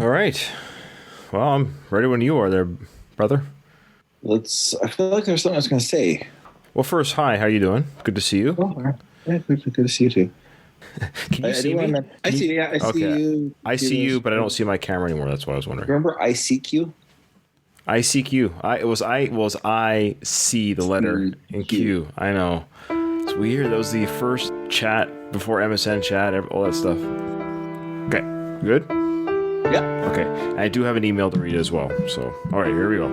All right. Well, I'm ready when you are there, brother. I feel like there's something I was going to say. Well, first, hi. How you doing? Good to see you. Oh, yeah, good to see you too. Can you I see do want me? to. I see. Yeah, I see Okay. you. I see you, but I don't see my camera anymore. That's what I was wondering. Remember ICQ? I seek you. I see the letter in Q. I know. It's weird. That was the first chat before MSN chat, all that stuff. Okay. Good? Yeah. Okay. I do have an email to read as well. So, all right, here we go.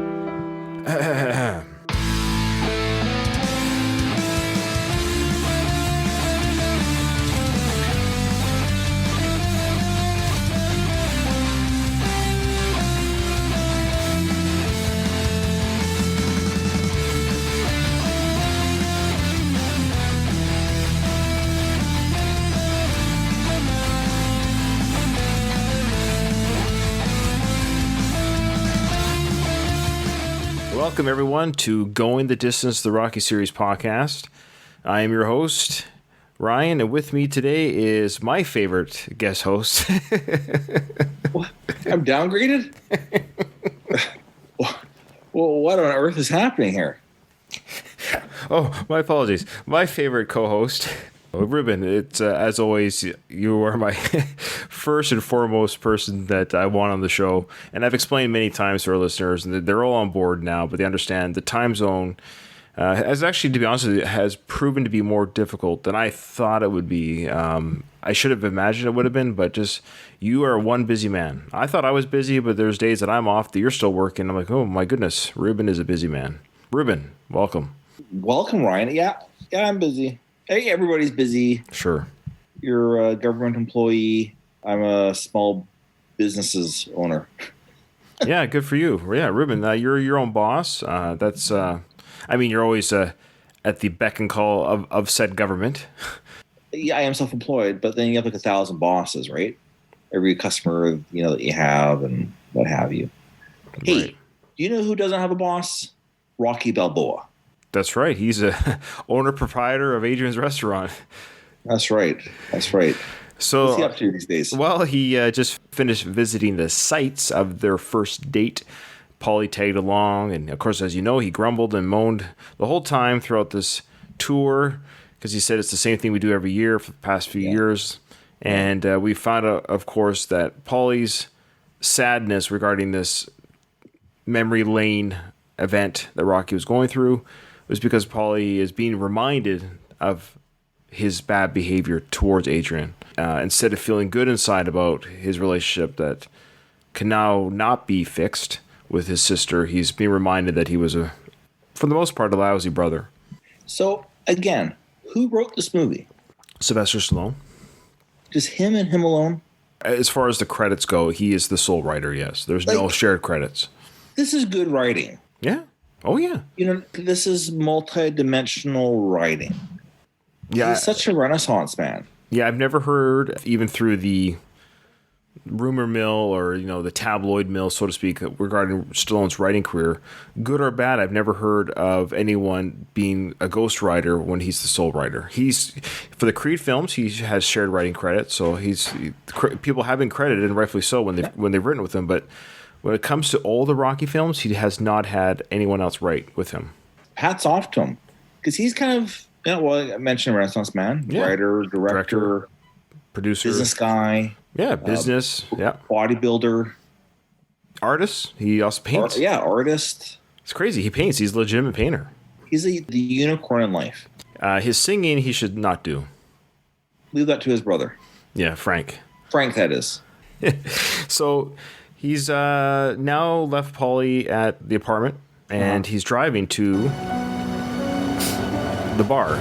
Welcome, everyone, to Going the Distance, the Rocky Series podcast. I am your host, Ryan, and with me today is my favorite guest host. What? I'm downgraded? Well, what on earth is happening here? Oh, my apologies. My favorite co-host, Ruben. It's as always, you are my first and foremost person that I want on the show, and I've explained many times to our listeners, and they're all on board now. But they understand the time zone has actually, to be honest with you, has proven to be more difficult than I thought it would be. I should have imagined it would have been, but just you are one busy man. I thought I was busy, but there's days that I'm off that you're still working. I'm like, oh my goodness, Ruben is a busy man. Ruben, welcome. Welcome, Ryan. Yeah, I'm busy. Hey, everybody's busy. Sure. You're a government employee. I'm a small businesses owner. Yeah, good for you. Yeah, Ruben, you're your own boss. You're always at the beck and call of said government. Yeah, I am self-employed, but then you have like 1,000 bosses, right? Every customer, that you have and what have you. Hey, Right. do you know who doesn't have a boss? Rocky Balboa. That's right. He's a owner proprietor of Adrian's Restaurant. That's right. What's he So, up to these days? well, he just finished visiting the sites of their first date. Paulie tagged along, and of course, as you know, he grumbled and moaned the whole time throughout this tour because he said it's the same thing we do every year for the past few years. And we found out, of course, that Paulie's sadness regarding this memory lane event that Rocky was going through was because Paulie is being reminded of his bad behavior towards Adrian. Instead of feeling good inside about his relationship that can now not be fixed with his sister, he's being reminded that he was for the most part, a lousy brother. So, again, who wrote this movie? Sylvester Stallone. Just him and him alone? As far as the credits go, he is the sole writer, yes. There's no shared credits. This is good writing. Yeah. Oh, yeah. This is multi-dimensional writing. Yeah. He's such a renaissance man. Yeah, I've never heard, even through the rumor mill or, the tabloid mill, so to speak, regarding Stallone's writing career, good or bad, I've never heard of anyone being a ghostwriter when he's the sole writer. For the Creed films, he has shared writing credit, so people have been credited, and rightfully so, when they've written with him, but when it comes to all the Rocky films, he has not had anyone else write with him. Hats off to him. Because he's kind of, I mentioned Renaissance man, writer, director, producer, business guy. Yeah, business, bodybuilder. Artist. He also paints. Artist. It's crazy. He paints. He's a legitimate painter. He's the unicorn in life. His singing, he should not do. Leave that to his brother. Yeah, Frank. Frank, that is. So he's now left Paulie at the apartment, and he's driving to the bar.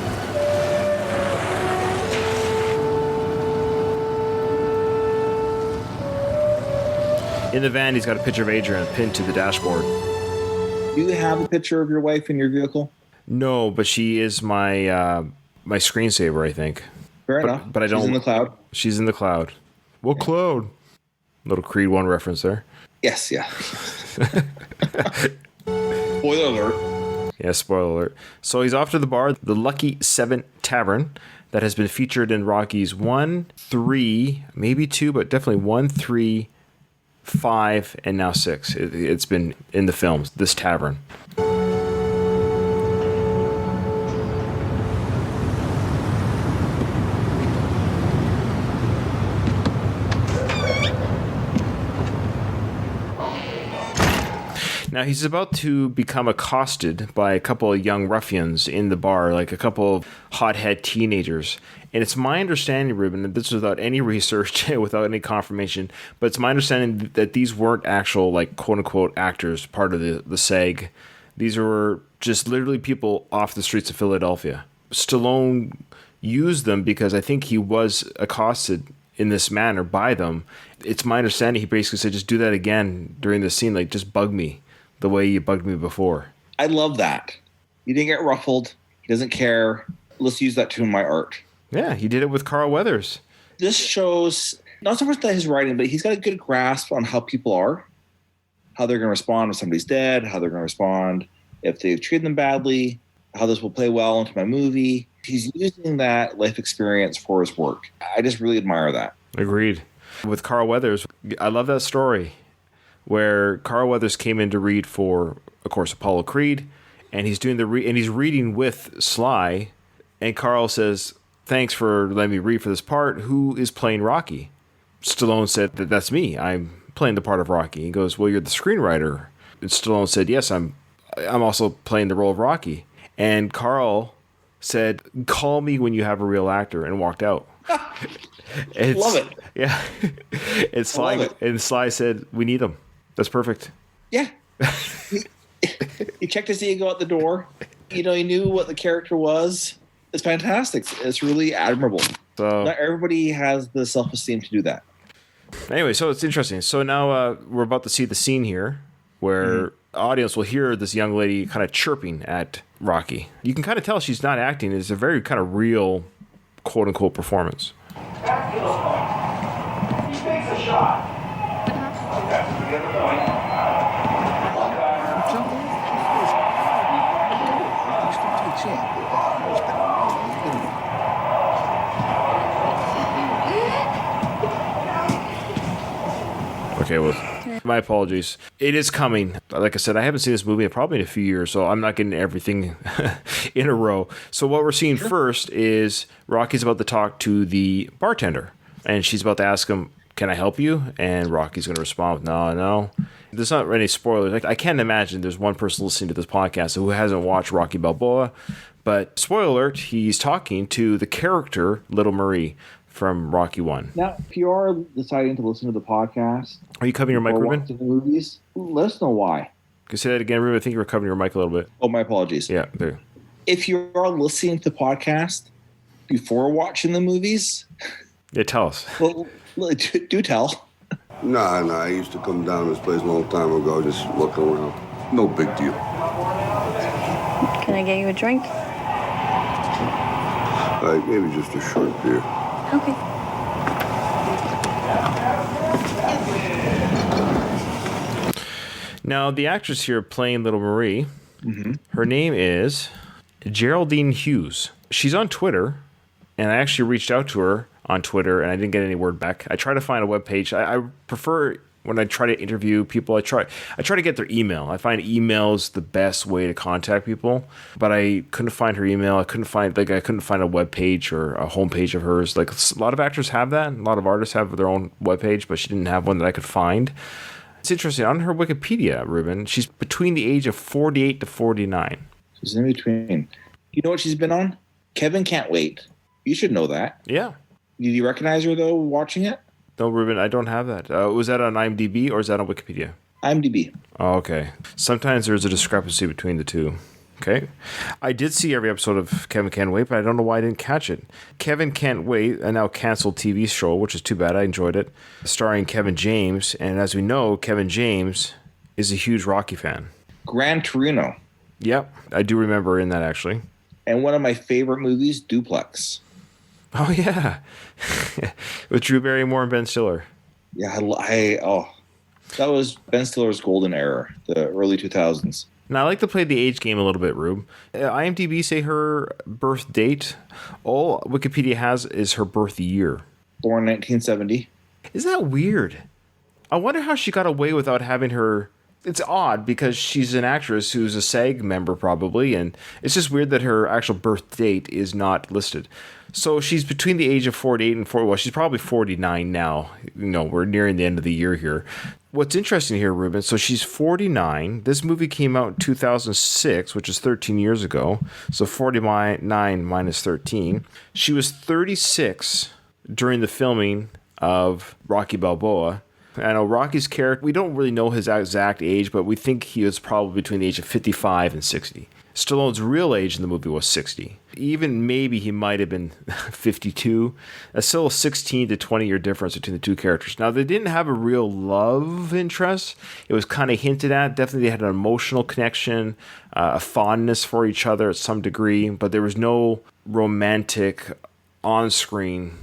In the van, he's got a picture of Adrian pinned to the dashboard. Do you have a picture of your wife in your vehicle? No, but she is my my screensaver, I think. Fair enough. But I don't. She's in the cloud. She's in the cloud. What cloud? Little Creed 1 reference there. Yes, yeah. Spoiler alert. Yeah, spoiler alert. So he's off to the bar, the Lucky 7 Tavern, that has been featured in Rocky's 1, 3, maybe 2, but definitely 1, 3, 5, and now 6. It's been in the films, this tavern. Now he's about to become accosted by a couple of young ruffians in the bar, like a couple of hothead teenagers. And it's my understanding, Ruben, that this is without any research, without any confirmation, but it's my understanding that these weren't actual, like, quote-unquote actors, part of the SAG. These were just literally people off the streets of Philadelphia. Stallone used them because I think he was accosted in this manner by them. It's my understanding he basically said, just do that again during the scene, like, just bug me the way you bugged me before. I love that. He didn't get ruffled. He doesn't care. Let's use that to my art. Yeah, he did it with Carl Weathers. This shows not so much that his writing, but he's got a good grasp on how people are, how they're going to respond if somebody's dead, how they're going to respond if they've treated them badly, how this will play well into my movie. He's using that life experience for his work. I just really admire that. Agreed. With Carl Weathers, I love that story where Carl Weathers came in to read for, of course, Apollo Creed, and he's doing and he's reading with Sly, and Carl says, "Thanks for letting me read for this part. Who is playing Rocky?" Stallone said, "That's me. I'm playing the part of Rocky." He goes, "Well, you're the screenwriter." And Stallone said, "Yes, I'm also playing the role of Rocky." And Carl said, "Call me when you have a real actor," and walked out. Love it. Yeah. And Sly said, "We need him. That's perfect." Yeah. He checked his ego out the door. He knew what the character was. It's fantastic. It's really admirable. So not everybody has the self-esteem to do that. Anyway, so it's interesting. So now we're about to see the scene here where the audience will hear this young lady kind of chirping at Rocky. You can kind of tell she's not acting. It's a very kind of real, quote-unquote, performance. He takes a shot. That's the other point. Okay, well, my apologies. It is coming. Like I said, I haven't seen this movie in probably in a few years, so I'm not getting everything in a row. So what we're seeing first is Rocky's about to talk to the bartender, and she's about to ask him, "Can I help you?" And Rocky's going to respond with, no. There's not any spoilers. Like, I can't imagine there's one person listening to this podcast who hasn't watched Rocky Balboa, but spoiler alert, he's talking to the character Lil Marie from Rocky 1. Now, if you are deciding to listen to the podcast, are you covering your mic, Ruben? The movies, let us know why. Can you say that again, Ruben? I think you were covering your mic a little bit. Oh, my apologies. Yeah, there. If you are listening to the podcast before watching the movies, yeah, tell us. Well, do tell. No, I used to come down to this place a long time ago, just look around. No big deal. Can I get you a drink? Maybe just a short beer. Okay. Now, the actress here playing Lil Marie, her name is Geraldine Hughes. She's on Twitter, and I actually reached out to her on Twitter, and I didn't get any word back. I try to find a webpage. I prefer when I try to interview people, I try to get their email. I find email's the best way to contact people, but I couldn't find her email. I couldn't find a webpage or a homepage of hers. Like, a lot of actors have that. A lot of artists have their own webpage, but she didn't have one that I could find. It's interesting. On her Wikipedia, Ruben, she's between the age of 48 to 49. She's in between. You know what she's been on? Kevin Can't Wait. You should know that. Yeah. Did you recognize her, though, watching it? No, Ruben, I don't have that. Was that on IMDb or is that on Wikipedia? IMDb. Oh, okay. Sometimes there's a discrepancy between the two. Okay. I did see every episode of Kevin Can't Wait, but I don't know why I didn't catch it. Kevin Can't Wait, a now canceled TV show, which is too bad. I enjoyed it. Starring Kevin James. And as we know, Kevin James is a huge Rocky fan. Gran Torino. Yep. I do remember in that, actually. And one of my favorite movies, Duplex. Oh, yeah. With Drew Barrymore and Ben Stiller. Yeah, that was Ben Stiller's golden era, the early 2000s. Now, I like to play the age game a little bit, Rube. IMDb say her birth date. All Wikipedia has is her birth year. Born 1970. Is that weird? I wonder how she got away without having her. It's odd because she's an actress who's a SAG member probably, and it's just weird that her actual birth date is not listed. So she's between the age of 48 and 40. Well, she's probably 49 now. We're nearing the end of the year here. What's interesting here, Ruben, so she's 49. This movie came out in 2006, which is 13 years ago. So 49 minus 13. She was 36 during the filming of Rocky Balboa. I know Rocky's character, we don't really know his exact age, but we think he was probably between the age of 55 and 60. Stallone's real age in the movie was 60. Even maybe he might have been 52. That's still a 16 to 20 year difference between the two characters. Now, they didn't have a real love interest. It was kind of hinted at. Definitely they had an emotional connection, a fondness for each other at some degree, but there was no romantic on-screen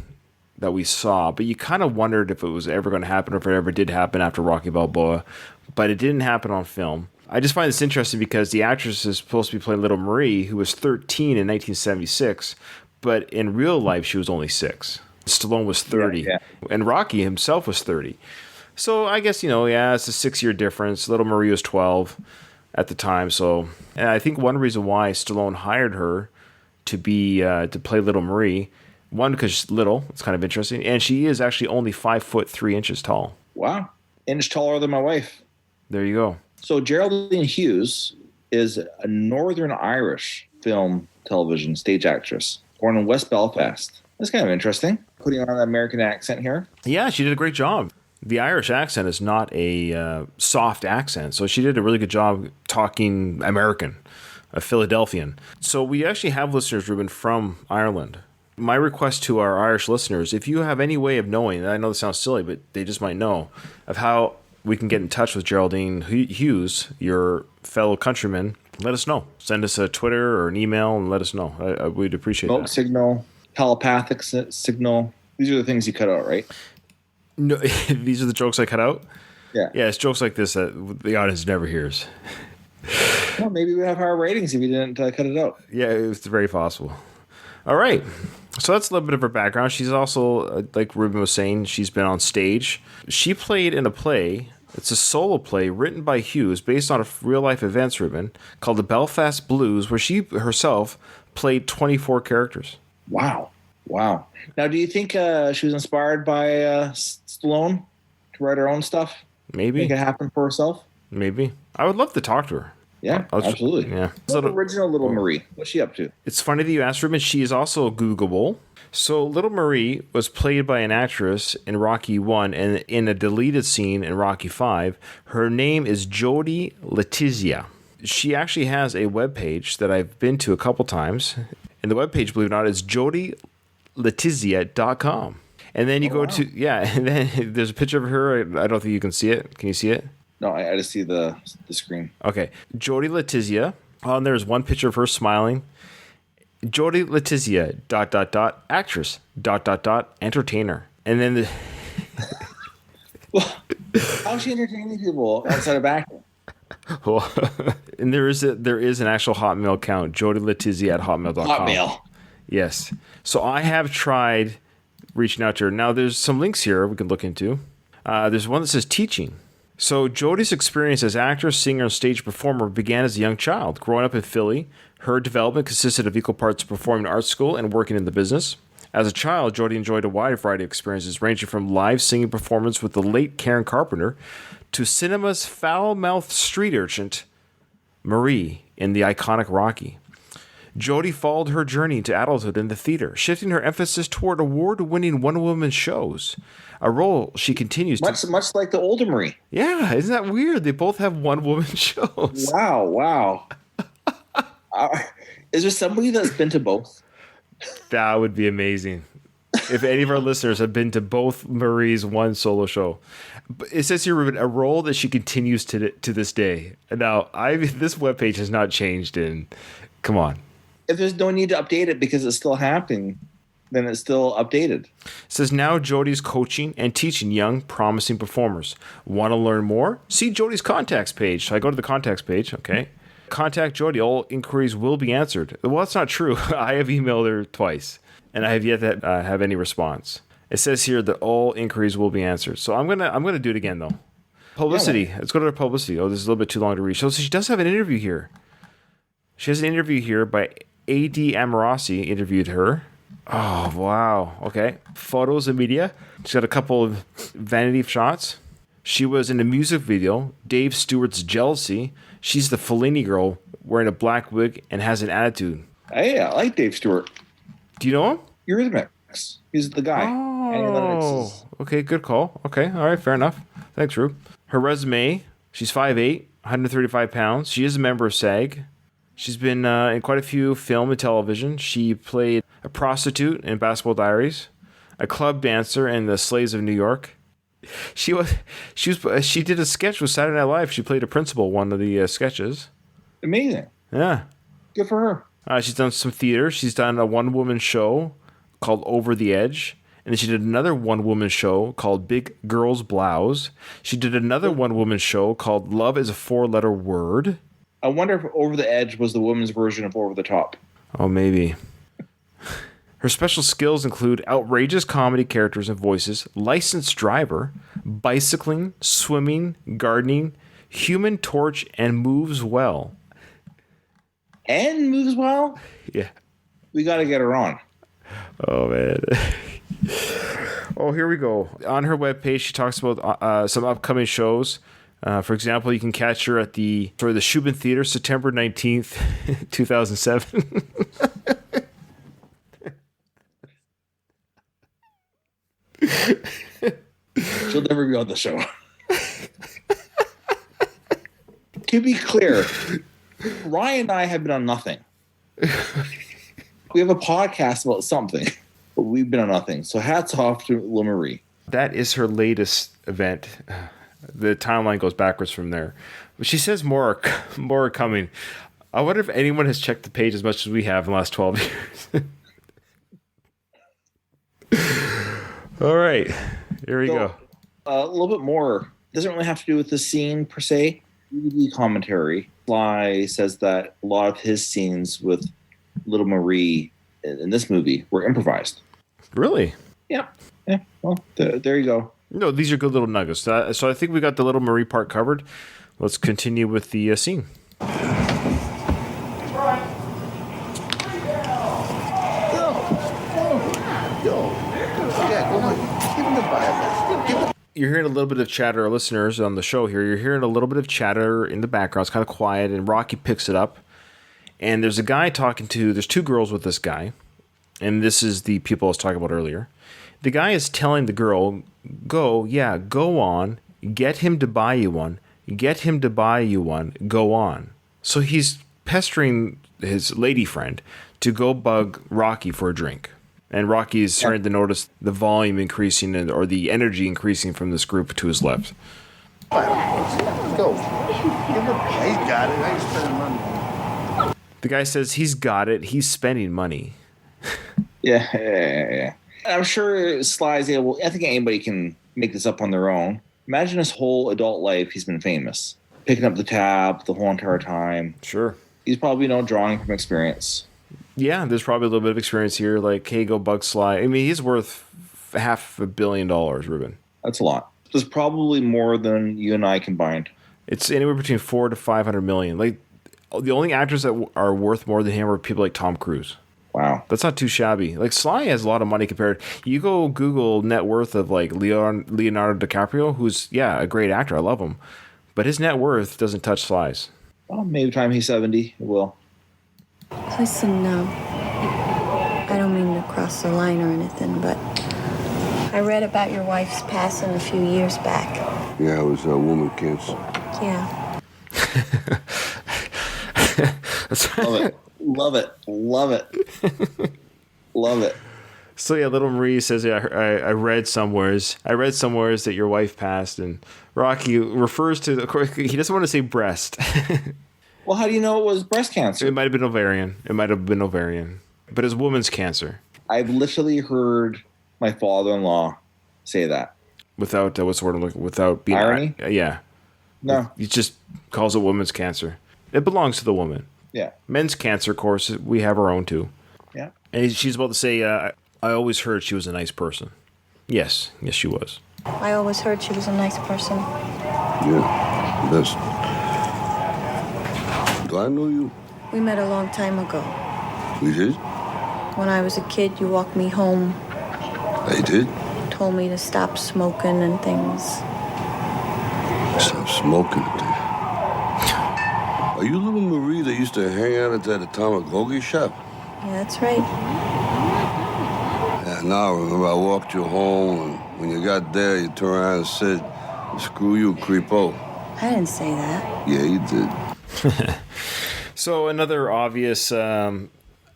that we saw. But you kind of wondered if it was ever going to happen or if it ever did happen after Rocky Balboa. But it didn't happen on film. I just find this interesting because the actress is supposed to be playing Lil Marie, who was 13 in 1976, but in real life she was only 6. Stallone was 30, and Rocky himself was 30. So I guess, it's a 6-year difference. Lil Marie was 12 at the time. So, and I think one reason why Stallone hired her to be to play Lil Marie, one, because she's little, it's kind of interesting, and she is actually only 5'3" tall. Wow, inch taller than my wife. There you go. So Geraldine Hughes is a Northern Irish film, television, stage actress born in West Belfast. That's kind of interesting, putting on an American accent here. Yeah, she did a great job. The Irish accent is not a soft accent, so she did a really good job talking American, a Philadelphian. So we actually have listeners, Ruben, from Ireland. My request to our Irish listeners, if you have any way of knowing, and I know this sounds silly, but they just might know, of how we can get in touch with Geraldine Hughes, your fellow countryman, let us know. Send us a Twitter or an email and let us know. We'd appreciate Smoke that. signal, telepathic signal. These are the things you cut out, right? No, these are the jokes I cut out? Yeah. Yeah, it's jokes like this that the audience never hears. Well, maybe we'd have higher ratings if we didn't cut it out. Yeah, it's very possible. All right. So that's a little bit of her background. She's also, like Ruben was saying, she's been on stage. She played in a play. It's a solo play written by Hughes based on real-life events, Ruben, called The Belfast Blues, where she herself played 24 characters. Wow. Now, do you think she was inspired by Stallone to write her own stuff? Maybe. Make it happen for herself? Maybe. I would love to talk to her. Yeah, absolutely. Yeah. Original Little Marie. What's she up to? It's funny that you asked, Ruben. She is also Googleable. So Little Marie was played by an actress in Rocky 1 and in a deleted scene in Rocky 5. Her name is Jody Letizia. She actually has a webpage that I've been to a couple times. And the webpage, believe it or not, is jodyletizia.com. And then you go to, and then there's a picture of her. I don't think you can see it. Can you see it? No, I just see the screen. Okay. Jody Letizia. There's one picture of her smiling. Jody Letizia, ... actress, ... entertainer. And then Well, how's she entertaining people outside of acting? and there is an actual Hotmail account, Jody Letizia at hotmail.com. Hotmail. Yes. So I have tried reaching out to her. Now there's some links here we can look into. There's one that says teaching. So Jody's experience as actor, singer, and stage performer began as a young child. Growing up in Philly, her development consisted of equal parts performing in art school and working in the business. As a child, Jody enjoyed a wide variety of experiences, ranging from live singing performance with the late Karen Carpenter to cinema's foul-mouthed street urchin, Marie, in the iconic Rocky. Jody followed her journey into adulthood in the theater, shifting her emphasis toward award-winning one-woman shows, a role she continues much like the older Marie. Yeah, isn't that weird? They both have one-woman shows. Wow. Is there somebody that's been to both? That would be amazing. If any of our listeners have been to both Marie's one solo show. It says here, Ruben, a role that she continues to this day. Now, this webpage has not changed in, come on. If there's no need to update it because it's still happening, then it's still updated. It says now Jody's coaching and teaching young, promising performers. Want to learn more? See Jody's contacts page. So I go to the contacts page, okay. Contact Jody. All inquiries will be answered. Well, that's not true. I have emailed her twice, and I have yet to have any response. It says here that all inquiries will be answered. So I'm gonna do it again though. Publicity. Yeah, Let's go to the publicity. Oh, this is a little bit too long to read. So she does have an interview here. She has an interview here by A.D. Amorossi interviewed her. Oh, wow. Okay. Photos and media. She's got a couple of vanity shots. She was in a music video, Dave Stewart's Jealousy. She's the Fellini girl wearing a black wig and has an attitude. Hey, I like Dave Stewart. Do you know him? Eurythmics. He's the guy. Oh, okay. Good call. Okay. All right. Fair enough. Thanks, Rube. Her resume, she's 5'8", 135 pounds. She is a member of SAG. She's been in quite a few film and television. She played a prostitute in Basketball Diaries, a club dancer in The Slaves of New York. She did a sketch with Saturday Night Live. She played a principal, one of the sketches. Amazing. Yeah. Good for her. She's done some theater. She's done a one-woman show called Over the Edge. And then she did another one-woman show called Big Girls Blouse. She did another one-woman show called Love is a Four-Letter Word. I wonder if Over the Edge was the women's version of Over the Top. Oh, maybe. Her special skills include outrageous comedy characters and voices, licensed driver, bicycling, swimming, gardening, human torch, and moves well. And moves well? Yeah. We got to get her on. Oh, man. Oh, here we go. On her webpage, she talks about some upcoming shows. For example, you can catch her at the Shubin Theater, September 19th, 2007. She'll never be on the show. To be clear, Ryan and I have been on nothing. We have a podcast about something, but we've been on nothing. So hats off to Lil Marie. That is her latest event. The timeline goes backwards from there. But she says more are coming. I wonder if anyone has checked the page as much as we have in the last 12 years. All right. Here we go. A little bit more. Doesn't really have to do with the scene per se. DVD commentary. Sly says that a lot of his scenes with Little Marie in this movie were improvised. Really? Yep. Yeah. Well, there you go. No, these are good little nuggets. So I think we got the Little Marie part covered. Let's continue with the scene. You're hearing a little bit of chatter, our listeners on the show here. You're hearing a little bit of chatter in the background. It's kind of quiet, and Rocky picks it up. And there's a guy there's two girls with this guy. And this is the people I was talking about earlier. The guy is telling the girl, go on, get him to buy you one, go on. So he's pestering his lady friend to go bug Rocky for a drink. And Rocky is starting to notice the volume increasing or the energy increasing from this group to his left. Go. Give him he's got it. I ain't spending money. The guy says he's got it. He's spending money. Yeah. I'm sure Sly's able. I think anybody can make this up on their own. Imagine his whole adult life. He's been famous, picking up the tab the whole entire time. Sure. He's probably drawing from experience. Yeah, there's probably a little bit of experience here. Like, hey, go bug Sly. I mean, he's worth $500 million, Ruben. That's a lot. There's probably more than you and I combined. It's anywhere between $400 to $500 million. Like, the only actors that are worth more than him are people like Tom Cruise. Wow. That's not too shabby. Like, Sly has a lot of money compared. You go Google net worth of, like, Leonardo DiCaprio, who's, a great actor. I love him. But his net worth doesn't touch Sly's. Well, maybe time he's 70, it will. Listen, I don't mean to cross the line or anything, but I read about your wife's passing a few years back. Yeah, it was a woman cancer. Yeah. Love it. Love it. So Little Marie says, I read somewheres that your wife passed, and Rocky refers to, of course, he doesn't want to say breast. Well, how do you know it was breast cancer? It might have been ovarian. But it's woman's cancer. I've literally heard my father-in-law say that. Without without being irony. Yeah. No. He just calls it woman's cancer. It belongs to the woman. Yeah. Men's cancer, of course, we have our own too. Yeah. And she's about to say, I always heard she was a nice person. Yes, she was. I always heard she was a nice person. Yeah, that's... Do I know you? We met a long time ago. We did? When I was a kid, you walked me home, I did? told me to stop smoking and things. Stop smoking. Are you Lil Marie that used to hang out at that atomic hoagie shop? Yeah, that's right. Yeah, now I remember I walked you home, and when you got there, you turned around and said, "Screw you, creepo." I didn't say that. Yeah, you did. So another obvious, I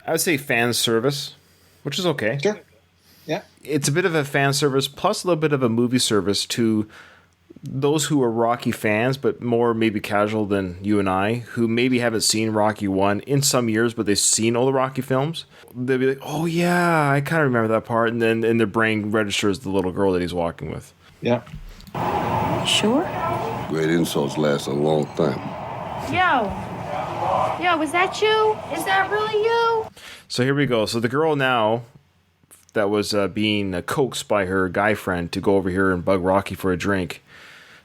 would say fan service, which is okay. Sure. Yeah. It's a bit of a fan service plus a little bit of a movie service to those who are Rocky fans, but more maybe casual than you and I, who maybe haven't seen Rocky 1 in some years, but they've seen all the Rocky films. They'll be like, oh yeah, I kind of remember that part. And then in their brain registers the little girl that he's walking with. Yeah. Sure? Great insults last a long time. Yo, was that you? Is that really you? So here we go. So the girl now that was being coaxed by her guy friend to go over here and bug Rocky for a drink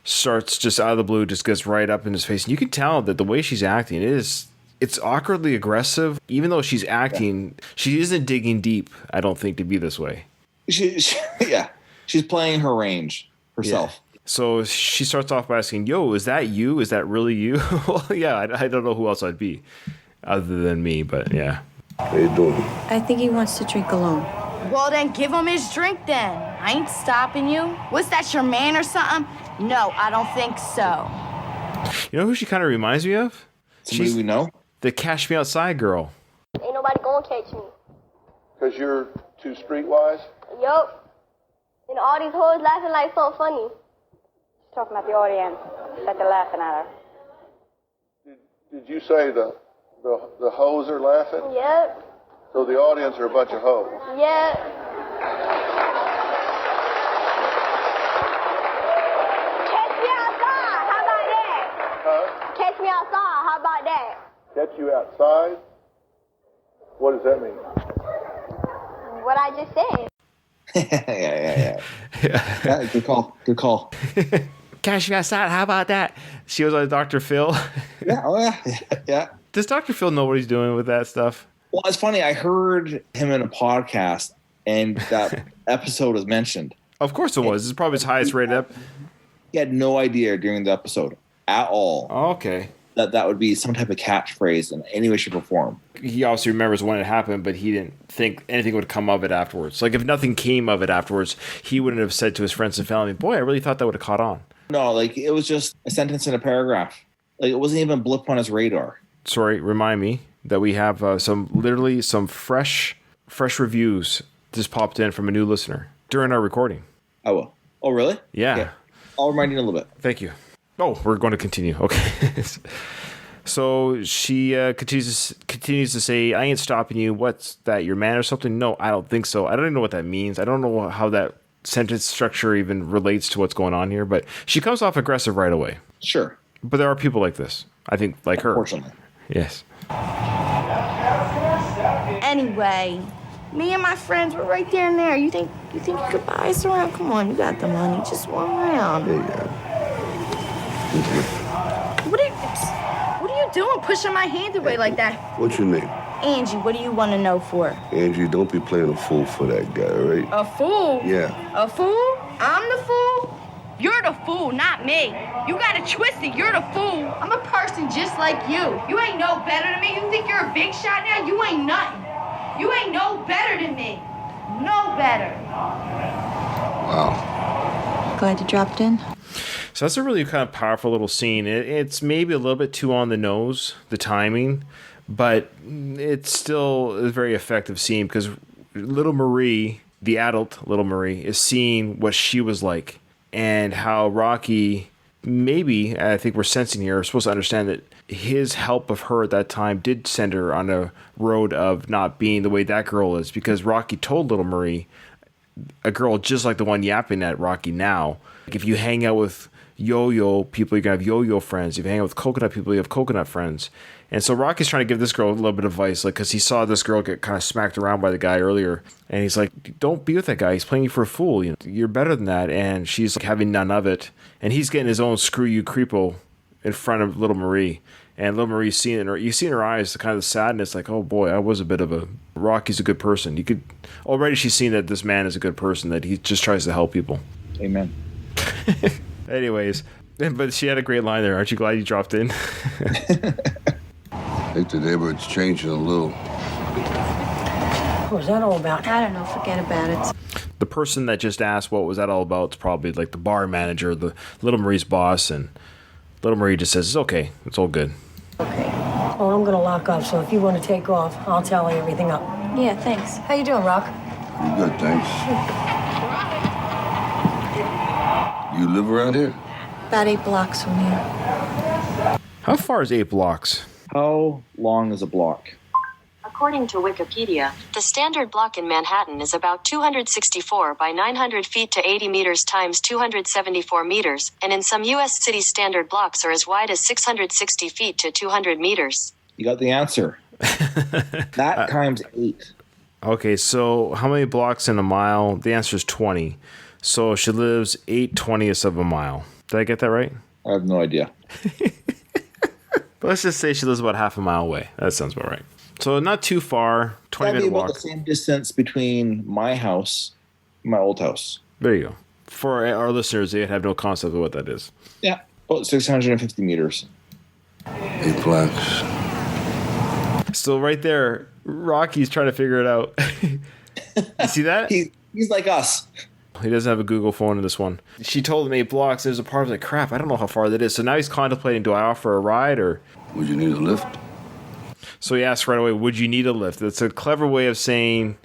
starts just out of the blue, just gets right up in his face. And you can tell that the way she's acting it's awkwardly aggressive. Even though she's acting, she isn't digging deep, I don't think, to be this way. Yeah. She's playing her range herself. Yeah. So she starts off by asking, yo, is that you? Is that really you? Well, yeah, I don't know who else I'd be other than me, but yeah. How you doing? I think he wants to drink alone. Well, then give him his drink then. I ain't stopping you. What's that, your man or something? No, I don't think so. You know who she kind of reminds me of? Somebody we know? The Cash Me Outside girl. Ain't nobody gonna catch me. Because you're too streetwise? Yup. And all these hoes laughing like so funny. Talking about the audience that they're laughing at her. Did you say the hoes are laughing? Yep. So the audience are a bunch of hoes? Yep. Catch me outside. How about that? Huh? Catch me outside. How about that? Catch you outside? What does that mean? What I just said. Yeah. Yeah, good call. Cash Me Outside, how about that? She was on Dr. Phil. Yeah. Does Dr. Phil know what he's doing with that stuff? Well, it's funny. I heard him in a podcast, and that episode was mentioned. Of course it was. This is probably his highest rated up. He had no idea during the episode at all Okay. that would be some type of catchphrase in any way, shape, or form. He obviously remembers when it happened, but he didn't think anything would come of it afterwards. Like, if nothing came of it afterwards, he wouldn't have said to his friends and family, boy, I really thought that would have caught on. No, like, it was just a sentence in a paragraph. Like, it wasn't even a blip on his radar. Sorry, remind me that we have some fresh reviews just popped in from a new listener during our recording. I will. Oh, really? Yeah. Okay. I'll remind you in a little bit. Thank you. Oh, we're going to continue. Okay. So she continues to say, I ain't stopping you. What's that, your man or something? No, I don't think so. I don't even know what that means. I don't know how that sentence structure even relates to what's going on here, but she comes off aggressive right away. Sure. But there are people like this. I think, like her. Unfortunately. Yes. Anyway, me and my friends were right there and there. You think you could buy us around? Come on, you got the money. Just one round. What are you doing, pushing my hand away like that? What's your name? Angie, what do you want to know for? Angie, don't be playing a fool for that guy, all right? A fool? Yeah. A fool? I'm the fool? You're the fool, not me. You got it twisted. You're the fool. I'm a person just like you. You ain't no better than me. You think you're a big shot now? You ain't nothing. You ain't no better than me. No better. Wow. Glad you dropped in. So that's a really kind of powerful little scene. It's maybe a little bit too on the nose, the timing, but it's still a very effective scene because little Marie, the adult little Marie, is seeing what she was like and how Rocky, maybe, I think we're sensing here, we're supposed to understand that his help of her at that time did send her on a road of not being the way that girl is, because Rocky told little Marie, a girl just like the one yapping at Rocky now, if you hang out with yo-yo people, you're going to have yo-yo friends. If you hang out with coconut people, you have coconut friends. And so Rocky's trying to give this girl a little bit of advice, like, because he saw this girl get kind of smacked around by the guy earlier. And he's like, don't be with that guy. He's playing you for a fool. You know, you're better than that. And she's like having none of it. And he's getting his own screw you creepo in front of Lil Marie. And Lil Marie's seeing in her, you see in her eyes the kind of the sadness, like, oh boy, I was a bit of a, Rocky's a good person. You could, already she's seen that this man is a good person, that he just tries to help people. Amen. Anyways, but she had a great line there. Aren't you glad you dropped in? I think the neighborhood's changing a little. What was that all about? I don't know, forget about it. The person that just asked what was that all about is probably like the bar manager, the Little Marie's boss, and Little Marie just says, it's okay, it's all good. Okay. Well, I'm gonna lock up, so if you want to take off, I'll tally everything up. Yeah, thanks. How you doing, Rock? You good, thanks. You live around here? About 8 blocks from here. How far is 8 blocks? How long is a block? According to Wikipedia, the standard block in Manhattan is about 264 by 900 feet to 80 meters times 274 meters, and in some U.S. cities standard blocks are as wide as 660 feet to 200 meters. You got the answer. That times 8. Okay, so how many blocks in a mile? The answer is 20. So she lives 8/20ths of a mile. Did I get that right? I have no idea. But let's just say she lives about half a mile away. That sounds about right. So not too far, 20-minute That'd be about walk. the same distance between my house and my old house. There you go. For our listeners, they have no concept of what that is. Yeah, about 650 meters. 8 blocks. So right there, Rocky's trying to figure it out. You see that? He's like us. He doesn't have a Google phone in this one. She told him 8 blocks. There's a part of like, crap, I don't know how far that is. So now he's contemplating, do I offer a ride or... Would you need a lift? So he asks right away, would you need a lift? That's a clever way of saying,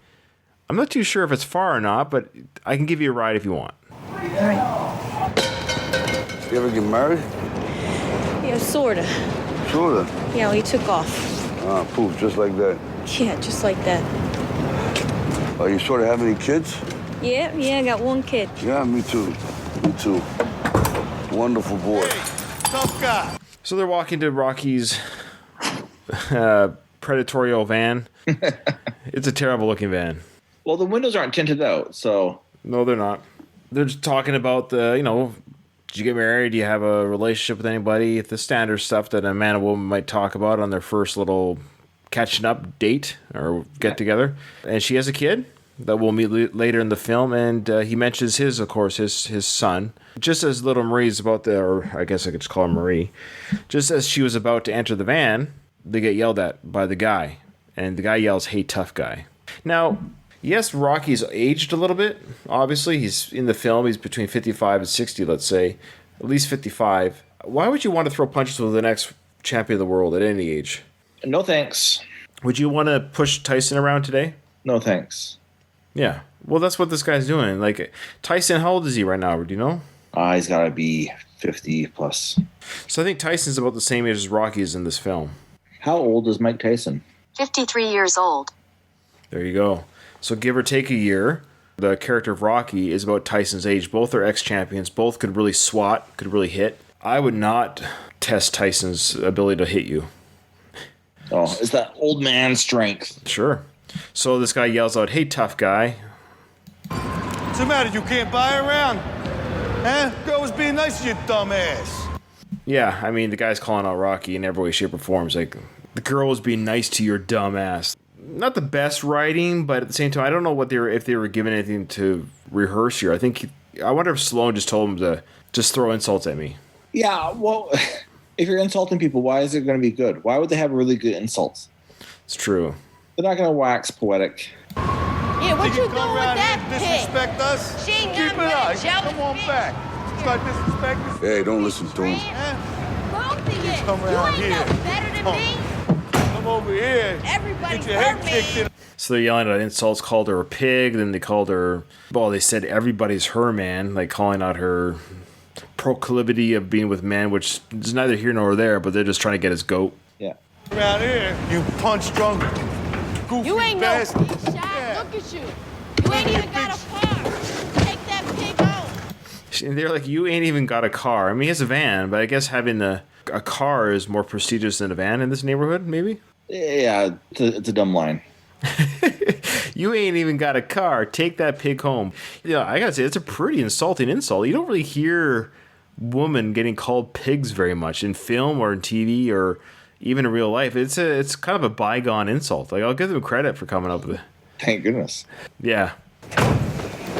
I'm not too sure if it's far or not, but I can give you a ride if you want. All right. You ever get married? Yeah, sorta. Sorta. Yeah, well, he took off. Ah, poof, just like that. Yeah, just like that. Are you sort of have any kids? Yeah, I got 1 kid. Yeah, me too. Me too. Wonderful boy. Tough guy. So they're walking to Rocky's Predatorial van. It's a terrible looking van. Well, the windows aren't tinted out, so... No, they're not. They're just talking about the, did you get married? Do you have a relationship with anybody? The standard stuff that a man and woman might talk about on their first little catching up date or get together. And she has a kid that we'll meet later in the film. And he mentions his son. Just as little Marie's about or I guess I could just call her Marie. Just as she was about to enter the van, they get yelled at by the guy. And the guy yells, "Hey, tough guy." Now... Yes, Rocky's aged a little bit. Obviously, he's in the film. He's between 55 and 60, let's say. At least 55. Why would you want to throw punches with the next champion of the world at any age? No thanks. Would you want to push Tyson around today? No thanks. Yeah. Well, that's what this guy's doing. Like, Tyson, how old is he right now? Do you know? He's got to be 50 plus. So I think Tyson's about the same age as Rocky is in this film. How old is Mike Tyson? 53 years old. There you go. So give or take a year, the character of Rocky is about Tyson's age. Both are ex-champions. Both could really swat, could really hit. I would not test Tyson's ability to hit you. Oh, it's that old man strength. Sure. So this guy yells out, "Hey, tough guy." What's the matter? You can't buy around? Huh? Girl was being nice to you, dumbass. Yeah, I mean, the guy's calling out Rocky in every way, shape, or form. He's like, the girl was being nice to your dumb ass. Not the best writing, but at the same time, I don't know if they were given anything to rehearse here. I wonder if Stallone just told him to just throw insults at me. Yeah, well, if you're insulting people, why is it going to be good? Why would they have really good insults? It's true. They're not going to wax poetic. Yeah, what you doing with that pig? Disrespect us? She ain't Keep nothing it but a up. jealous Come on bitch. back. Start disrespecting. Hey, don't listen to him. Both of you. Come around You ain't here. no better than me. Come over here. Everybody Get your head hurt kicked me. in. So they're yelling at insults, called her a pig, then they called her, well, they said everybody's her man, like calling out her proclivity of being with men, which is neither here nor there, but they're just trying to get his goat. Yeah. Around here, you punch drunk, goofy You ain't no bastard. big shot. Look at you. You ain't even got a farm. Take that pig home. And they're like, you ain't even got a car. I mean, he has a van, but I guess having a car is more prestigious than a van in this neighborhood, maybe? Yeah, it's a dumb line. You ain't even got a car. Take that pig home. Yeah, I gotta say, it's a pretty insulting insult. You don't really hear women getting called pigs very much in film or in TV or even in real life. It's kind of a bygone insult. Like, I'll give them credit for coming up with it. Thank goodness. Yeah.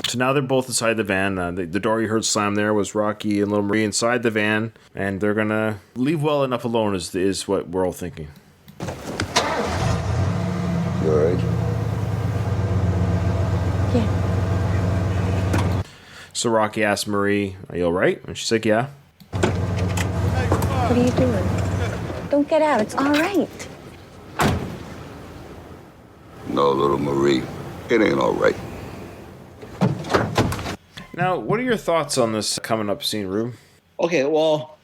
So now they're both inside the van. The door you heard slam there was Rocky and Lil Marie inside the van, and they're gonna leave well enough alone is what we're all thinking. You all right? Yeah. So Rocky asked Marie, "Are you all right?" And she's like, "Yeah." What are you doing? Don't get out. It's all right. No, little Marie. It ain't all right. Now, what are your thoughts on this coming up scene, Rube? Okay, well,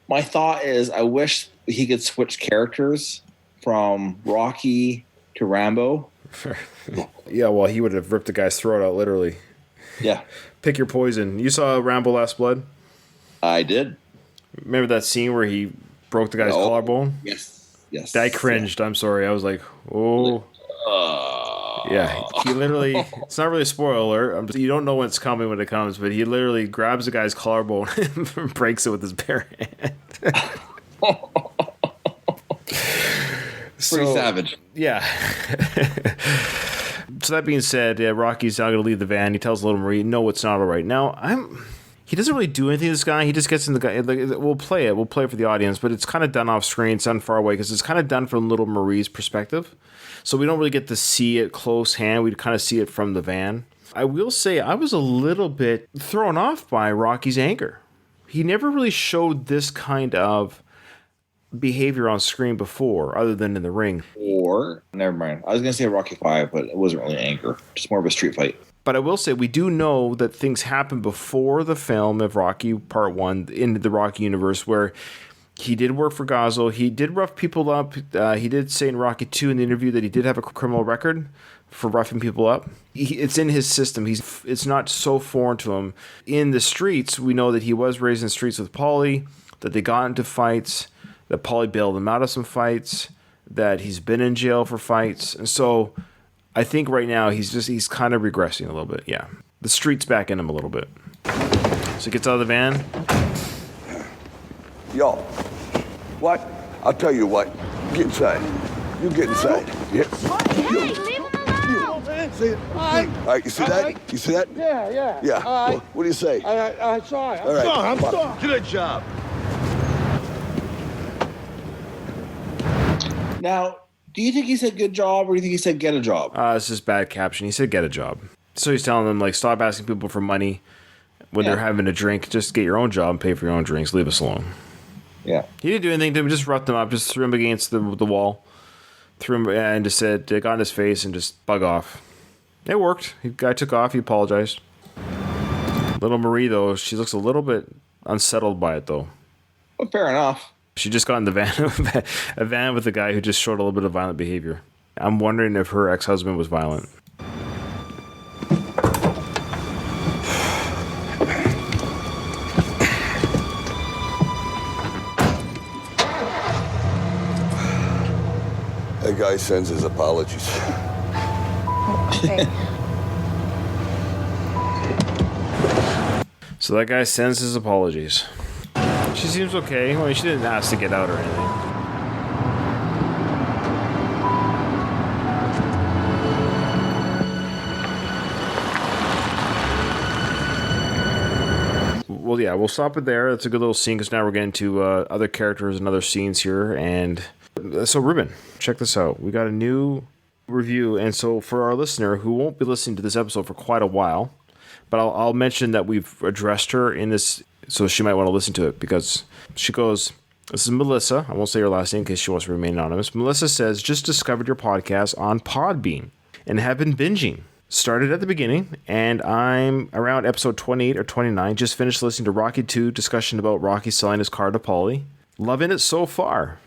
my thought is I wish he could switch characters from Rocky to Rambo. Yeah, well, he would have ripped the guy's throat out, literally. Yeah. Pick your poison. You saw Rambo Last Blood? I did. Remember that scene where he broke the guy's collarbone? Yes. I cringed. Yeah. I'm sorry. I was like, oh. Yeah, he literally, it's not really a spoiler alert. You don't know when it's coming when it comes, but he literally grabs the guy's collarbone and breaks it with his bare hand. Pretty savage. Yeah. So that being said, Rocky's now going to leave the van. He tells Little Marie, no, it's not all right. Now, he doesn't really do anything to this guy. He just gets in the guy. Like, we'll play it for the audience, but it's kind of done off screen. It's done far away because it's kind of done from Little Marie's perspective. So we don't really get to see it close hand. We kind of see it from the van. I will say I was a little bit thrown off by Rocky's anger. He never really showed this kind of behavior on screen before, other than in the ring. Or, never mind. I was going to say Rocky 5, but it wasn't really anger. Just more of a street fight. But I will say we do know that things happened before the film of Rocky Part 1 in the Rocky universe where he did work for Gazzo. He did rough people up. He did say in Rocky 2 in the interview that he did have a criminal record for roughing people up. It's in his system. It's not so foreign to him. In the streets, we know that he was raised in the streets with Paulie, that they got into fights, that Paulie bailed him out of some fights, that he's been in jail for fights. And so I think right now he's kind of regressing a little bit. Yeah. The street's back in him a little bit. So he gets out of the van. Yo, what? I'll tell you what. Get inside. You get inside. Yeah. Hey, leave him alone! See it? All right, you see that? You see that? Yeah. Yeah. What do you say? I'm sorry. All right. I'm sorry. Good job. Now, do you think he said good job or do you think he said get a job? It's just bad caption. He said get a job. So he's telling them, like, stop asking people for money when they're having a drink. Just get your own job and pay for your own drinks. Leave us alone. Yeah. He didn't do anything to him. Just roughed them up. Just threw him against the wall. Threw him and just said, got in his face and just bug off. It worked. The guy took off. He apologized. Little Marie, though, she looks a little bit unsettled by it, though. Well, fair enough. She just got in the van, a van with a guy who just showed a little bit of violent behavior. I'm wondering if her ex-husband was violent. That guy sends his apologies. Okay. So that guy sends his apologies. She seems okay. Well, she didn't ask to get out or anything. Well, yeah, we'll stop it there. That's a good little scene because now we're getting to other characters and other scenes here. And so, Ruben, check this out. We got a new review. And so for our listener who won't be listening to this episode for quite a while, but I'll mention that we've addressed her in this, so she might want to listen to it because she goes, this is Melissa. I won't say her last name in case she wants to remain anonymous. Melissa says, just discovered your podcast on Podbean and have been binging. Started at the beginning, and I'm around episode 28 or 29. Just finished listening to Rocky 2 discussion about Rocky selling his car to Paulie. Loving it so far.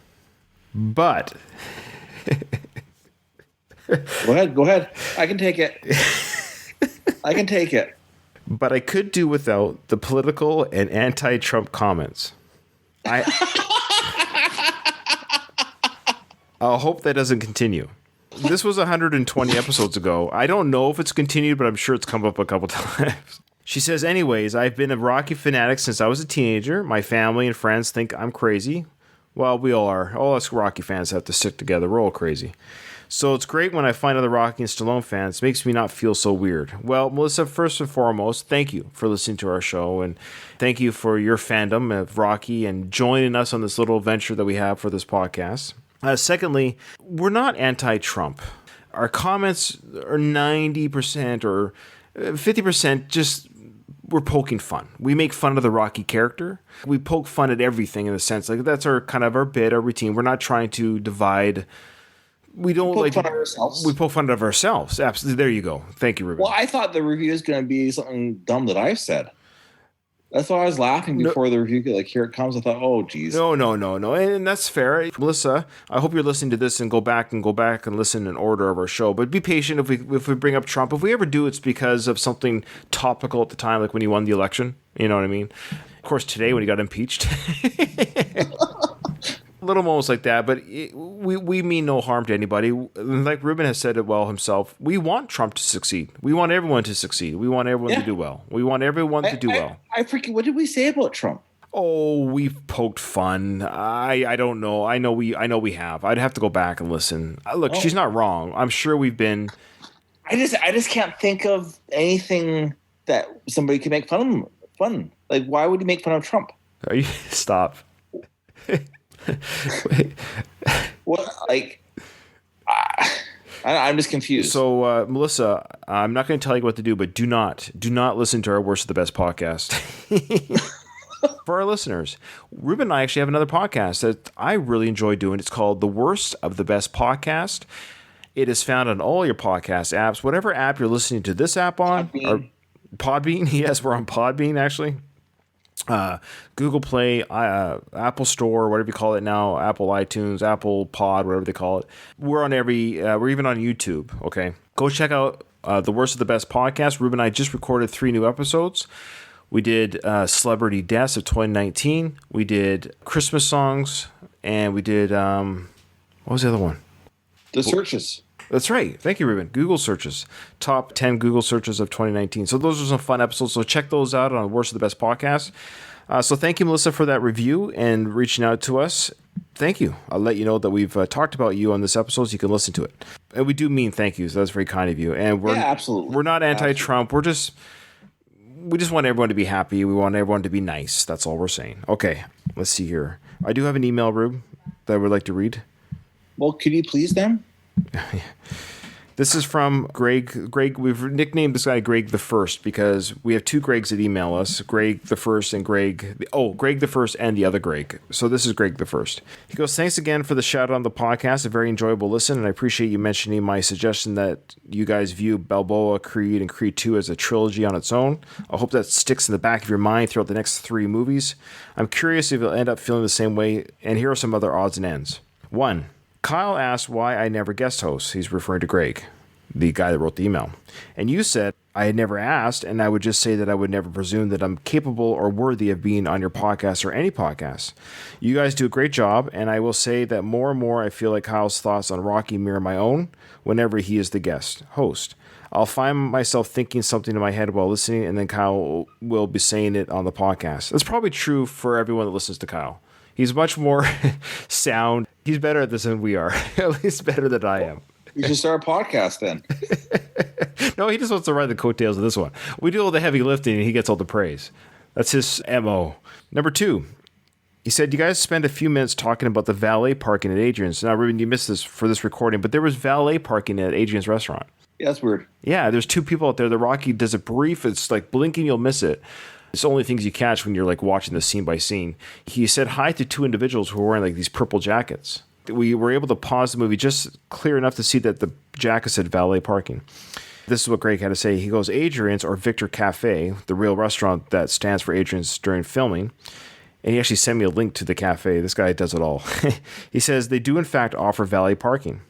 But... Go ahead. I can take it. but I could do without the political and anti-Trump comments. I'll hope that doesn't continue. This was 120 episodes ago. I don't know if it's continued, but I'm sure it's come up a couple times. She says, anyways, I've been a Rocky fanatic since I was a teenager. My family and friends think I'm crazy. Well, we all are. All us Rocky fans have to stick together. We're all crazy. So it's great when I find other Rocky and Stallone fans. It makes me not feel so weird. Well, Melissa, first and foremost, thank you for listening to our show. And thank you for your fandom of Rocky and joining us on this little venture that we have for this podcast. Secondly, we're not anti-Trump. Our comments are 90% or 50% just we're poking fun. We make fun of the Rocky character. We poke fun at everything in a sense. Like that's our kind of our bit, our routine. We're not trying to divide. We don't poke fun of ourselves. We poke fun of ourselves. Absolutely. There you go. Thank you, Ruben. Well, I thought the review is going to be something dumb that I've said. That's why I was laughing before the review. Like, here it comes. I thought, oh, geez. No. And that's fair. Melissa, I hope you're listening to this and go back and listen in order of our show. But be patient if we bring up Trump. If we ever do, it's because of something topical at the time, like when he won the election. You know what I mean? Of course, today when he got impeached. Little moments like that, but we mean no harm to anybody. Like Ruben has said it well himself, we want Trump to succeed. We want everyone to succeed. We want everyone to do well. We want everyone to do well. I freaking, what did we say about Trump? Oh, we've poked fun. I don't know. I know we have. I'd have to go back and listen. Look, she's not wrong. I'm sure we've been. I just can't think of anything that somebody could make fun. Like, why would you make fun of Trump? Are you stop? What, like, I'm just confused. So, Melissa, I'm not going to tell you what to do, but do not listen to our Worst of the Best podcast. For our listeners, Ruben and I actually have another podcast that I really enjoy doing. It's called The Worst of the Best Podcast. It is found on all your podcast apps, whatever app you're listening to this app on. Podbean. Yes, we're on Podbean, actually. Google Play, Apple Store, whatever you call it now, Apple iTunes, Apple Pod, whatever they call it. We're on we're even on YouTube. Okay, go check out the Worst of the Best podcast. Ruben and I just recorded 3 new episodes. We did Celebrity Deaths of 2019. We did Christmas songs, and we did what was the other one? The searches. That's right. Thank you, Ruben. Google searches. Top 10 Google searches of 2019. So those are some fun episodes. So check those out on Worst of the Best podcast. So thank you, Melissa, for that review and reaching out to us. Thank you. I'll let you know that we've talked about you on this episode so you can listen to it. And we do mean thank you. So that's very kind of you. And absolutely. We're not anti-Trump. We just want everyone to be happy. We want everyone to be nice. That's all we're saying. Okay. Let's see here. I do have an email, Rube, that I would like to read. Well, could you please then? This is from Greg. Greg, we've nicknamed this guy Greg the First because we have 2 Gregs that email us, Greg the First and Greg the First and the other Greg. So this is Greg the First. He goes, thanks again for the shout out on the podcast. A very enjoyable listen, and I appreciate you mentioning my suggestion that you guys view Balboa, Creed, and Creed 2 as a trilogy on its own. I hope that sticks in the back of your mind throughout the next 3 movies. I'm curious if you'll end up feeling the same way, and here are some other odds and ends. 1. Kyle asked why I never guest host. He's referring to Greg, the guy that wrote the email. And you said I had never asked, and I would just say that I would never presume that I'm capable or worthy of being on your podcast or any podcast. You guys do a great job, and I will say that more and more I feel like Kyle's thoughts on Rocky mirror my own whenever he is the guest host. I'll find myself thinking something in my head while listening, and then Kyle will be saying it on the podcast. That's probably true for everyone that listens to Kyle. He's much more sound. He's better at this than we are. At least better than I am. You should start a podcast then. No, he just wants to ride the coattails of this one. We do all the heavy lifting and he gets all the praise. That's his MO. Number 2, he said, you guys spend a few minutes talking about the valet parking at Adrian's. Now, Ruben, you missed this for this recording, but there was valet parking at Adrian's restaurant. Yeah, that's weird. Yeah, there's 2 people out there. The Rocky does a brief. It's like blinking, you'll miss it. It's the only things you catch when you're like watching the scene by scene. He said hi to 2 individuals who were wearing like these purple jackets. We were able to pause the movie just clear enough to see that the jacket said valet parking. This is what Greg had to say. He goes, Adrian's or Victor Cafe, the real restaurant that stands for Adrian's during filming. And he actually sent me a link to the cafe. This guy does it all. He says they do in fact offer valet parking.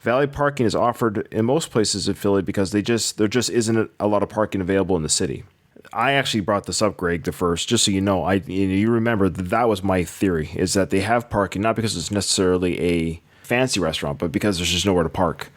Valet parking is offered in most places in Philly because there just isn't a lot of parking available in the city. I actually brought this up, Greg, the first, just so you know. You remember that was my theory, is that they have parking not because it's necessarily a fancy restaurant, but because there's just nowhere to park.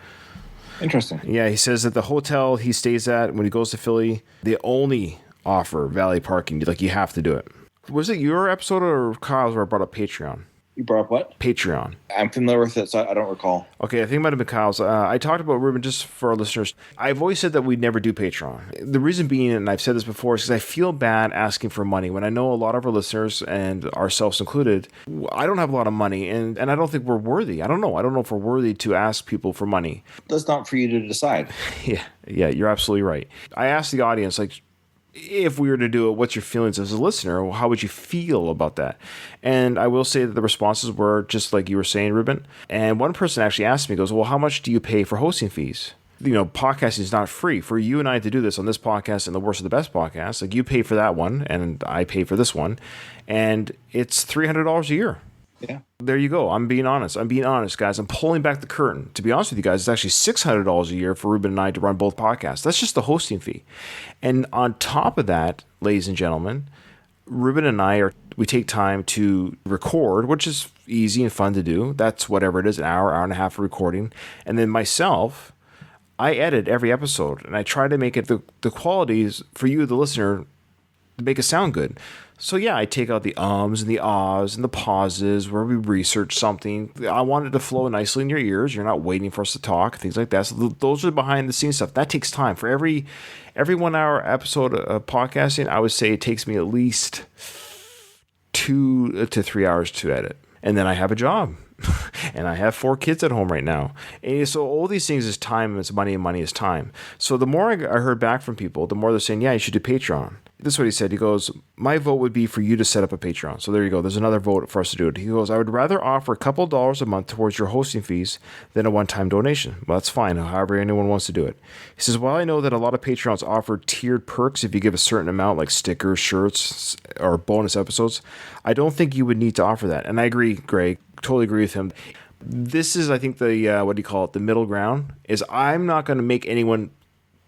Interesting. Yeah, he says that the hotel he stays at when he goes to Philly, they only offer valet parking. Like, you have to do it. Was it your episode or Kyle's where I brought up Patreon? You brought up what? Patreon. I'm familiar with it, so I don't recall. Okay, I think it might have been Kyle's. I talked about Ruben, just for our listeners. I've always said that we'd never do Patreon. The reason being, and I've said this before, is because I feel bad asking for money when I know a lot of our listeners, and ourselves included, I don't have a lot of money, and I don't think we're worthy. I don't know if we're worthy to ask people for money. That's not for you to decide. Yeah, you're absolutely right. I asked the audience, like, if we were to do it, what's your feelings as a listener? How would you feel about that? And I will say that the responses were just like you were saying, Ruben. And one person actually asked me, goes, well, how much do you pay for hosting fees? You know, podcasting is not free. For you and I to do this on this podcast and the Worst of the Best podcast, like, you pay for that one and I pay for this one. And it's $300 a year. Yeah. There you go. I'm being honest, guys. I'm pulling back the curtain. To be honest with you guys, it's actually $600 a year for Ruben and I to run both podcasts. That's just the hosting fee. And on top of that, ladies and gentlemen, Ruben and we take time to record, which is easy and fun to do. That's whatever it is, an hour and a half of recording. And then myself, I edit every episode and I try to make it the qualities for you, the listener, to make it sound good. So yeah, I take out the ums and the ahs and the pauses where we research something. I want it to flow nicely in your ears. You're not waiting for us to talk, things like that. So those are behind the scenes stuff. That takes time. For every 1 hour episode of podcasting, I would say it takes me at least 2 to 3 hours to edit. And then I have a job. And I have 4 kids at home right now. And so all these things is time, it's money, and money is time. So the more I heard back from people, the more they're saying, yeah, you should do Patreon. This is what he said. He goes, my vote would be for you to set up a Patreon. So there you go. There's another vote for us to do it. He goes, I would rather offer a couple dollars a month towards your hosting fees than a one-time donation. Well, that's fine, however anyone wants to do it. He says, well, I know that a lot of Patreons offer tiered perks if you give a certain amount, like stickers, shirts, or bonus episodes. I don't think you would need to offer that. And I agree, Greg. Totally agree with him. This is, I think, the, what do you call it, the middle ground, is I'm not going to make anyone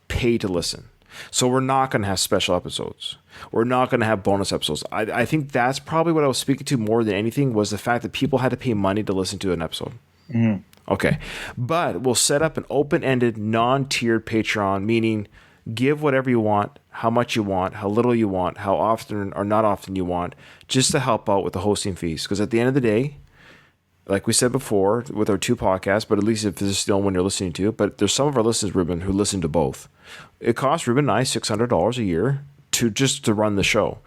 pay to listen. So we're not going to have special episodes. We're not going to have bonus episodes. I think that's probably what I was speaking to more than anything, was the fact that people had to pay money to listen to an episode. Mm-hmm. Okay. But we'll set up an open-ended, non-tiered Patreon, meaning give whatever you want, how much you want, how little you want, how often or not often you want, just to help out with the hosting fees. Because at the end of the day, like we said before with our 2 podcasts, but at least if this is the only one you're listening to, but there's some of our listeners, Ruben, who listen to both. It costs Ruben and I $600 a year to run the show.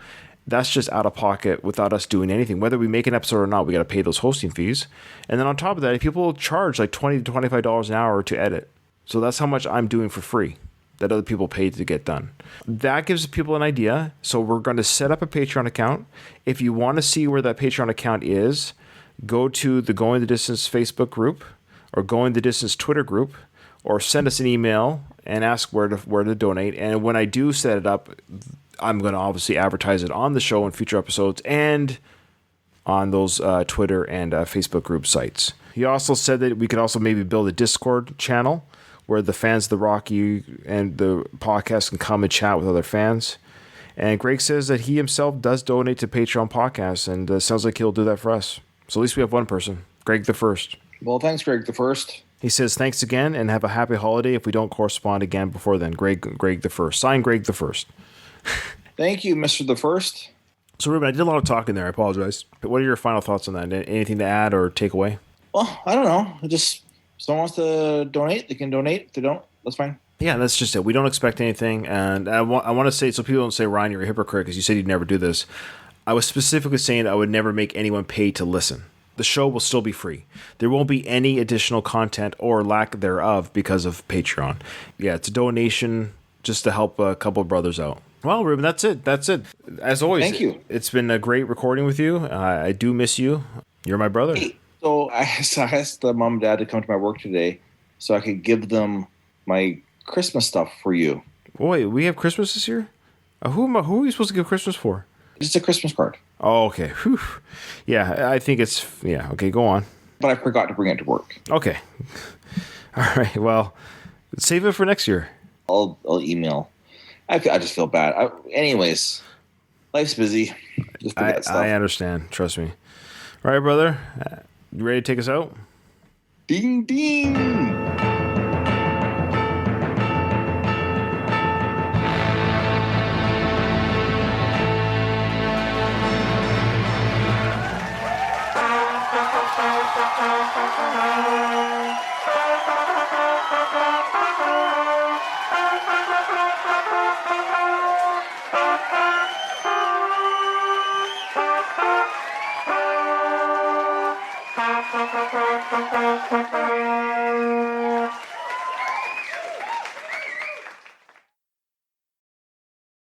That's just out of pocket without us doing anything. Whether we make an episode or not, we got to pay those hosting fees. And then on top of that, people charge like $20 to $25 an hour to edit. So that's how much I'm doing for free that other people pay to get done. That gives people an idea. So we're going to set up a Patreon account. If you want to see where that Patreon account is, go to the Going the Distance Facebook group or Going the Distance Twitter group, or send us an email and ask where to donate. And when I do set it up, I'm going to obviously advertise it on the show in future episodes and on those Twitter and Facebook group sites. He also said that we could also maybe build a Discord channel where the fans of the Rocky and the podcast can come and chat with other fans. And Greg says that he himself does donate to Patreon podcasts, and sounds like he'll do that for us. So at least we have one person, Greg the First. Well, thanks, Greg the First. He says, thanks again, and have a happy holiday if we don't correspond again before then. Greg the First. Signed, Greg the First. Thank you, Mr. the First. So, Ruben, I did a lot of talking there. I apologize. But what are your final thoughts on that? Anything to add or take away? Well, I don't know. If someone wants to donate, they can donate. If they don't, that's fine. Yeah, that's just it. We don't expect anything. And I want to say, so people don't say, Ryan, you're a hypocrite because you said you'd never do this. I was specifically saying I would never make anyone pay to listen. The show will still be free. There won't be any additional content or lack thereof because of Patreon. Yeah, it's a donation just to help a couple of brothers out. Well, Ruben, that's it. As always, thank you. It's been a great recording with you. I do miss you. You're my brother. Hey, so I asked the mom and dad to come to my work today so I could give them my Christmas stuff for you. Wait, we have Christmas this year? Who are you supposed to give Christmas for? Just a Christmas card. Oh, okay. Whew. Yeah, I think it's... Yeah, okay, go on. But I forgot to bring it to work. Okay. All right. Well, save it for next year. I'll email. I just feel bad. Anyways, life's busy. Just forget stuff. I understand. Trust me. All right, brother. You ready to take us out? Ding, ding.